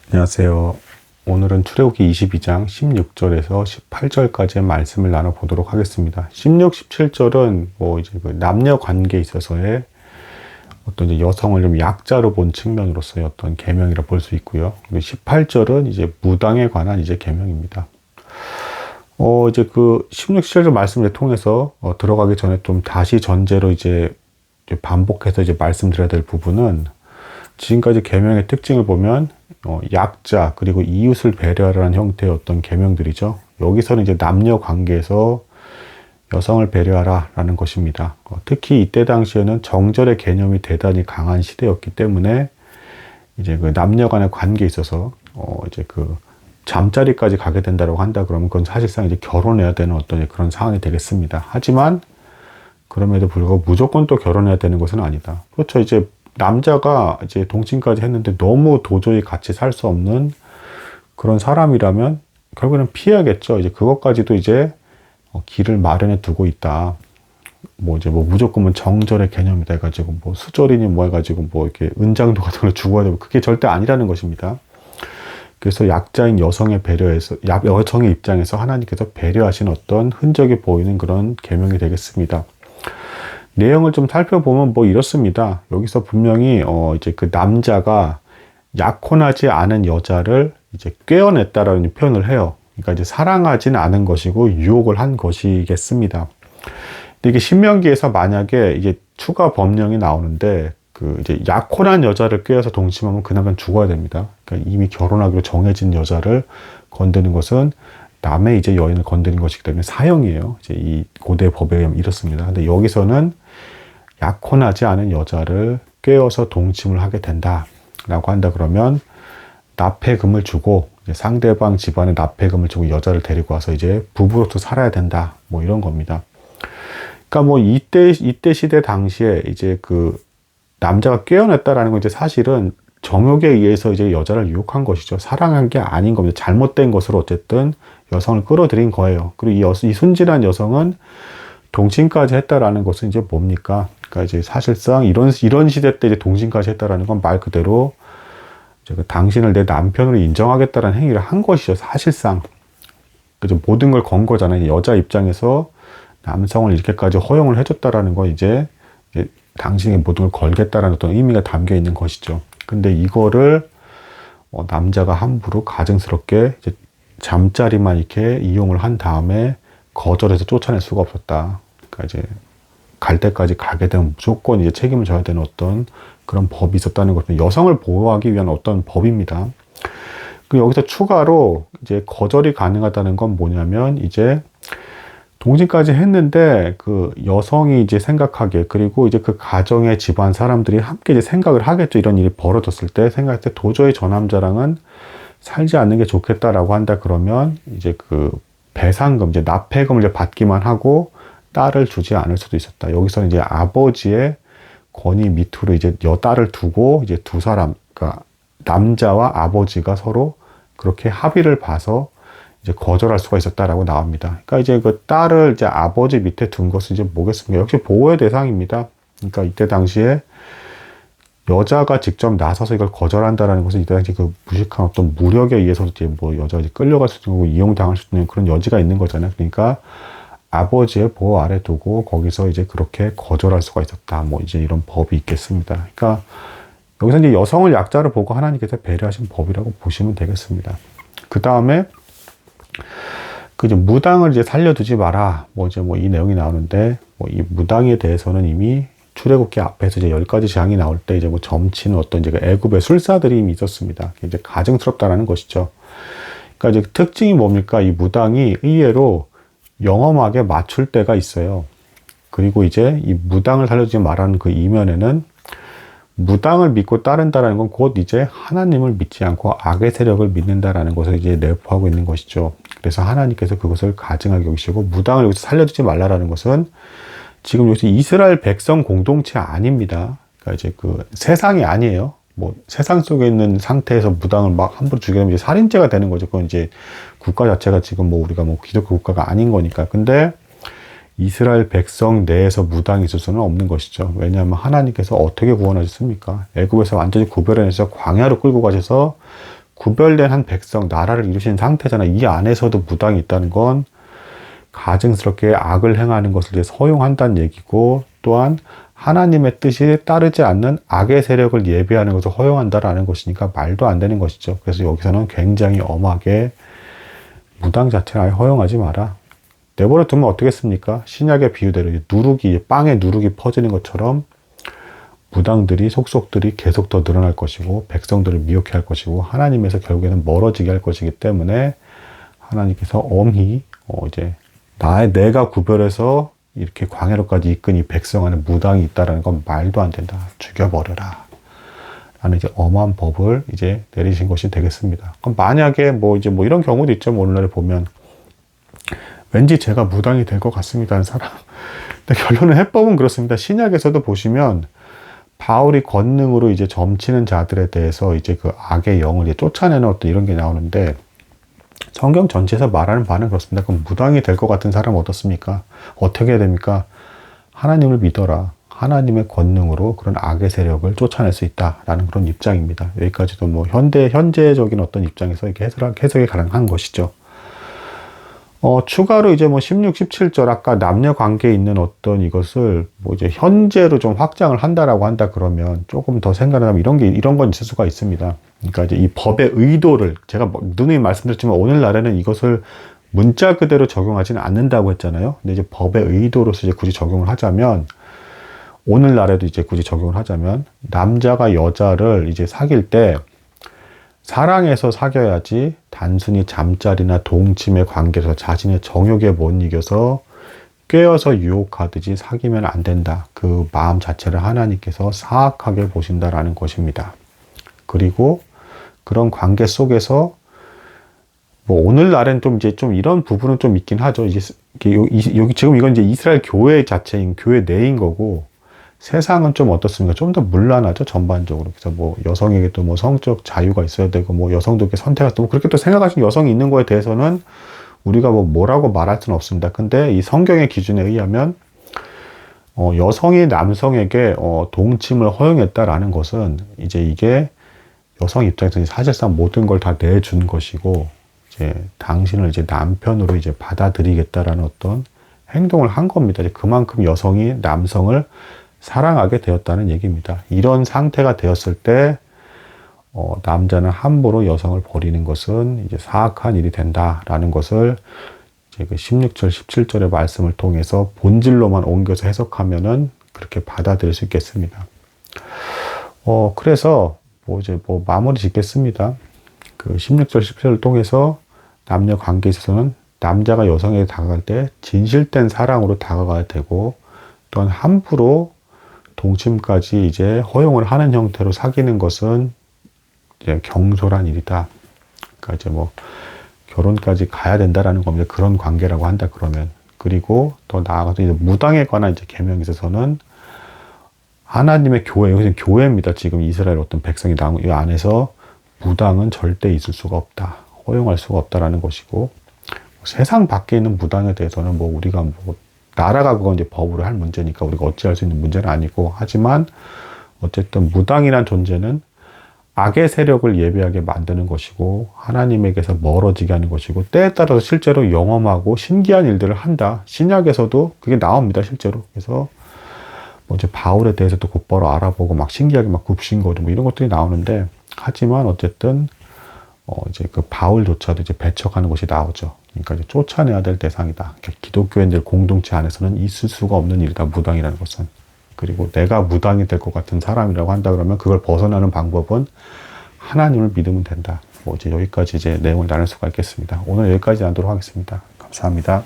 안녕하세요. 오늘은 출애굽기 22장 16절에서 18절까지의 말씀을 나눠보도록 하겠습니다. 16, 17절은 뭐 이제 그 남녀 관계에 있어서의 어떤 이제 여성을 좀 약자로 본 측면으로서의 어떤 계명이라 볼 수 있고요. 그리고 18절은 이제 무당에 관한 이제 계명입니다. 이제 그 16, 17절 말씀을 통해서 들어가기 전에 좀 다시 전제로 이제 반복해서 이제 말씀드려야 될 부분은 지금까지 계명의 특징을 보면 약자 그리고 이웃을 배려하라는 형태의 어떤 계명들이죠. 여기서는 이제 남녀 관계에서 여성을 배려하라라는 것입니다. 특히 이때 당시에는 정절의 개념이 대단히 강한 시대였기 때문에 이제 그 남녀 간의 관계에 있어서 이제 그 잠자리까지 가게 된다고 한다 그러면 그건 사실상 이제 결혼해야 되는 어떤 그런 상황이 되겠습니다. 하지만 그럼에도 불구하고 무조건 또 결혼해야 되는 것은 아니다. 그렇죠. 이제 남자가 이제 동침까지 했는데 너무 도저히 같이 살 수 없는 그런 사람이라면 결국에는 피해야겠죠. 이제 그것까지도 이제 길을 마련해 두고 있다. 뭐 이제 뭐 무조건 정절의 개념이다 해가지고 뭐 수절이니 뭐 해가지고 뭐 이렇게 은장도 같은 걸 죽어야 되고 그게 절대 아니라는 것입니다. 그래서 약자인 여성의 배려에서 여성의 입장에서 하나님께서 배려하신 어떤 흔적이 보이는 그런 계명이 되겠습니다. 내용을 좀 살펴보면 뭐 이렇습니다. 여기서 분명히 이제 그 남자가 약혼하지 않은 여자를 이제 꿰어냈다라는 표현을 해요. 그러니까 이제 사랑하지는 않은 것이고 유혹을 한 것이겠습니다. 근데 이게 신명기에서 만약에 이게 추가 법령이 나오는데 그 이제 약혼한 여자를 꿰어서 동침하면 그 남자는 죽어야 됩니다. 그러니까 이미 결혼하기로 정해진 여자를 건드는 것은 남의 이제 여인을 건드린 것이기 때문에 사형이에요. 이제 이 고대 법에 의하면 이렇습니다. 근데 여기서는 약혼하지 않은 여자를 꿰어서 동침을 하게 된다라고 한다 그러면 납폐금을 주고 상대방 집안에 납폐금을 주고 여자를 데리고 와서 이제 부부로서 살아야 된다. 뭐 이런 겁니다. 그러니까 뭐 이때 시대 당시에 이제 그 남자가 꿰어냈다라는 건 이제 사실은 정욕에 의해서 이제 여자를 유혹한 것이죠. 사랑한 게 아닌 겁니다. 잘못된 것으로 어쨌든 여성을 끌어들인 거예요. 그리고 이 순진한 여성은 동침까지 했다라는 것은 이제 뭡니까? 그러니까 이제 사실상 이런 시대 때 이제 동침까지 했다라는 건 말 그대로 이제 그 당신을 내 남편으로 인정하겠다라는 행위를 한 것이죠. 사실상. 그죠? 모든 걸 건 거잖아요. 여자 입장에서 남성을 이렇게까지 허용을 해줬다라는 건 이제 당신의 모든 걸 걸겠다라는 어떤 의미가 담겨 있는 것이죠. 근데 이거를 남자가 함부로 가증스럽게 이제 잠자리만 이렇게 이용을 한 다음에 거절해서 쫓아낼 수가 없었다. 그러니까 이제 갈 때까지 가게 되면 무조건 이제 책임을 져야 되는 어떤 그런 법이 있었다는 것은 여성을 보호하기 위한 어떤 법입니다. 그 여기서 추가로 이제 거절이 가능하다는 건 뭐냐면 이제 동침까지 했는데 그 여성이 이제 생각하기에 그리고 이제 그 가정의 집안 사람들이 함께 이제 생각을 하겠죠. 이런 일이 벌어졌을 때 생각할 때 도저히 저 남자랑은 살지 않는 게 좋겠다라고 한다 그러면 이제 그 배상금 이제 납폐금을 이제 받기만 하고 딸을 주지 않을 수도 있었다. 여기서는 이제 아버지의 권위 밑으로 이제 딸을 두고 이제 두 사람 그러니까 남자와 아버지가 서로 그렇게 합의를 봐서 이제 거절할 수가 있었다라고 나옵니다. 그러니까 이제 그 딸을 이제 아버지 밑에 둔 것은 이제 뭐겠습니까? 역시 보호의 대상입니다. 그러니까 이때 당시에 여자가 직접 나서서 이걸 거절한다라는 것은 이때 당시 그 무식한 어떤 무력에 의해서 이제 뭐 여자가 이제 끌려갈 수도 있고 이용당할 수도 있는 그런 여지가 있는 거잖아요. 그러니까 아버지의 보호 아래 두고 거기서 이제 그렇게 거절할 수가 있었다. 뭐 이제 이런 법이 있겠습니다. 그러니까 여기서 이제 여성을 약자로 보고 하나님께서 배려하신 법이라고 보시면 되겠습니다. 그 다음에 그 이제 무당을 이제 살려두지 마라. 뭐 이제 뭐 이 내용이 나오는데 뭐 이 무당에 대해서는 이미 출애굽기 앞에서 이제 10가지 재앙이 나올 때 이제 뭐 점치는 어떤 이제 애굽의 술사들이 이미 있었습니다. 이제 가증스럽다라는 것이죠. 그러니까 이제 특징이 뭡니까? 이 무당이 의외로 영험하게 맞출 때가 있어요. 그리고 이제 이 무당을 살려주지 말라는 그 이면에는 무당을 믿고 따른다라는 건 곧 이제 하나님을 믿지 않고 악의 세력을 믿는다라는 것을 이제 내포하고 있는 것이죠. 그래서 하나님께서 그것을 가증하게 여기시고 무당을 여기서 살려주지 말라라는 것은 지금 여기서 이스라엘 백성 공동체 아닙니다. 그러니까 이제 그 세상이 아니에요. 뭐 세상 속에 있는 상태에서 무당을 막 함부로 죽이게 되면 이제 살인죄가 되는 거죠. 그건 이제 국가 자체가 지금 뭐 우리가 뭐 기독교 국가가 아닌 거니까. 근데 이스라엘 백성 내에서 무당이 있을 수는 없는 것이죠. 왜냐하면 하나님께서 어떻게 구원하셨습니까? 애굽에서 완전히 구별해내서 광야로 끌고 가셔서 구별된 한 백성, 나라를 이루신 상태잖아. 이 안에서도 무당이 있다는 건 가증스럽게 악을 행하는 것을 이제 허용한다는 얘기고, 또한 하나님의 뜻이 따르지 않는 악의 세력을 예비하는 것을 허용한다라는 것이니까 말도 안 되는 것이죠. 그래서 여기서는 굉장히 엄하게 무당 자체를 아예 허용하지 마라. 내버려 두면 어떻겠습니까? 신약의 비유대로 누룩이, 빵에 누룩이 퍼지는 것처럼 무당들이, 속속들이 계속 더 늘어날 것이고, 백성들을 미혹해 할 것이고, 하나님에서 결국에는 멀어지게 할 것이기 때문에 하나님께서 엄히 이제 내가 구별해서 이렇게 광야로까지 이끈 이 백성 안에 무당이 있다라는 건 말도 안 된다. 죽여버려라. 라는 이제 엄한 법을 이제 내리신 것이 되겠습니다. 그럼 만약에 뭐 이런 경우도 있죠. 뭐 오늘날에 보면 왠지 제가 무당이 될 것 같습니다 하는 사람. 근데 결론은 해법은 그렇습니다. 신약에서도 보시면 바울이 권능으로 이제 점치는 자들에 대해서 이제 그 악의 영을 이제 쫓아내는 어떤 이런 게 나오는데, 성경 전체에서 말하는 바는 그렇습니다. 그럼 무당이 될 것 같은 사람은 어떻습니까? 어떻게 해야 됩니까? 하나님을 믿어라. 하나님의 권능으로 그런 악의 세력을 쫓아낼 수 있다라는 그런 입장입니다. 여기까지도 뭐 현재적인 어떤 입장에서 이렇게 해석이 가능한 것이죠. 추가로 이제 뭐 16, 17절 아까 남녀 관계에 있는 어떤 이것을 뭐 이제 현재로 좀 확장을 한다라고 한다 그러면 조금 더 생각하면 이런 건 있을 수가 있습니다. 그러니까 이제 이 법의 의도를 제가 누누이 말씀드렸지만 오늘날에는 이것을 문자 그대로 적용하지는 않는다고 했잖아요. 근데 이제 법의 의도로서 이제 굳이 적용을 하자면, 오늘날에도 이제 굳이 적용을 하자면, 남자가 여자를 이제 사귈 때 사랑해서 사귀어야지 단순히 잠자리나 동침의 관계에서 자신의 정욕에 못 이겨서 꿰어서 유혹하듯이 사귀면 안 된다. 그 마음 자체를 하나님께서 사악하게 보신다라는 것입니다. 그리고 그런 관계 속에서 뭐 오늘날엔 좀 이런 부분은 좀 있긴 하죠. 이제 여기 지금 이건 이제 이스라엘 교회 자체인 교회 내인 거고, 세상은 좀 어떻습니까? 좀 더 문란하죠, 전반적으로. 그래서 뭐 여성에게 또 뭐 성적 자유가 있어야 되고, 뭐 여성도 이렇게 선택할 때 뭐 그렇게 또 생각하시는 여성이 있는 거에 대해서는 우리가 뭐라고 말할 수는 없습니다. 근데 이 성경의 기준에 의하면 여성이 남성에게 동침을 허용했다라는 것은 이제 이게 여성 입장에서 사실상 모든 걸 다 내준 것이고, 이제 당신을 이제 남편으로 이제 받아들이겠다라는 어떤 행동을 한 겁니다. 이제 그만큼 여성이 남성을 사랑하게 되었다는 얘기입니다. 이런 상태가 되었을 때 남자는 함부로 여성을 버리는 것은 이제 사악한 일이 된다라는 것을 이제 그 16절, 17절의 말씀을 통해서 본질로만 옮겨서 해석하면은 그렇게 받아들일 수 있겠습니다. 그래서 이제 마무리 짓겠습니다. 그 16절, 17절을 통해서 남녀 관계에 있어서는 남자가 여성에게 다가갈 때 진실된 사랑으로 다가가야 되고, 또한 함부로 동침까지 이제 허용을 하는 형태로 사귀는 것은 이제 경솔한 일이다. 그러니까 이제 뭐 결혼까지 가야 된다라는 겁니다. 그런 관계라고 한다 그러면. 그리고 더 나아가서 이제 무당에 관한 이제 계명에 있어서는 하나님의 교회, 여기서 교회입니다. 지금 이스라엘 어떤 백성이 이 안에서 무당은 절대 있을 수가 없다. 허용할 수가 없다라는 것이고, 세상 밖에 있는 무당에 대해서는 뭐 우리가 뭐 나라가 그건 이제 법으로 할 문제니까 우리가 어찌할 수 있는 문제는 아니고, 하지만 어쨌든 무당이란 존재는 악의 세력을 예비하게 만드는 것이고, 하나님에게서 멀어지게 하는 것이고, 때에 따라서 실제로 영험하고 신기한 일들을 한다. 신약에서도 그게 나옵니다, 실제로. 그래서 뭐 이제 바울에 대해서도 곧바로 알아보고 막 신기하게 막 굽신거리고 뭐 이런 것들이 나오는데, 하지만 어쨌든 이제 그 바울조차도 이제 배척하는 것이 나오죠. 그러니까 이제 쫓아내야 될 대상이다. 기독교인들 공동체 안에서는 있을 수가 없는 일이다, 무당이라는 것은. 그리고 내가 무당이 될 것 같은 사람이라고 한다 그러면 그걸 벗어나는 방법은 하나님을 믿으면 된다. 뭐 이제 여기까지 이제 내용을 나눌 수가 있겠습니다. 오늘 여기까지 나누도록 하겠습니다. 감사합니다.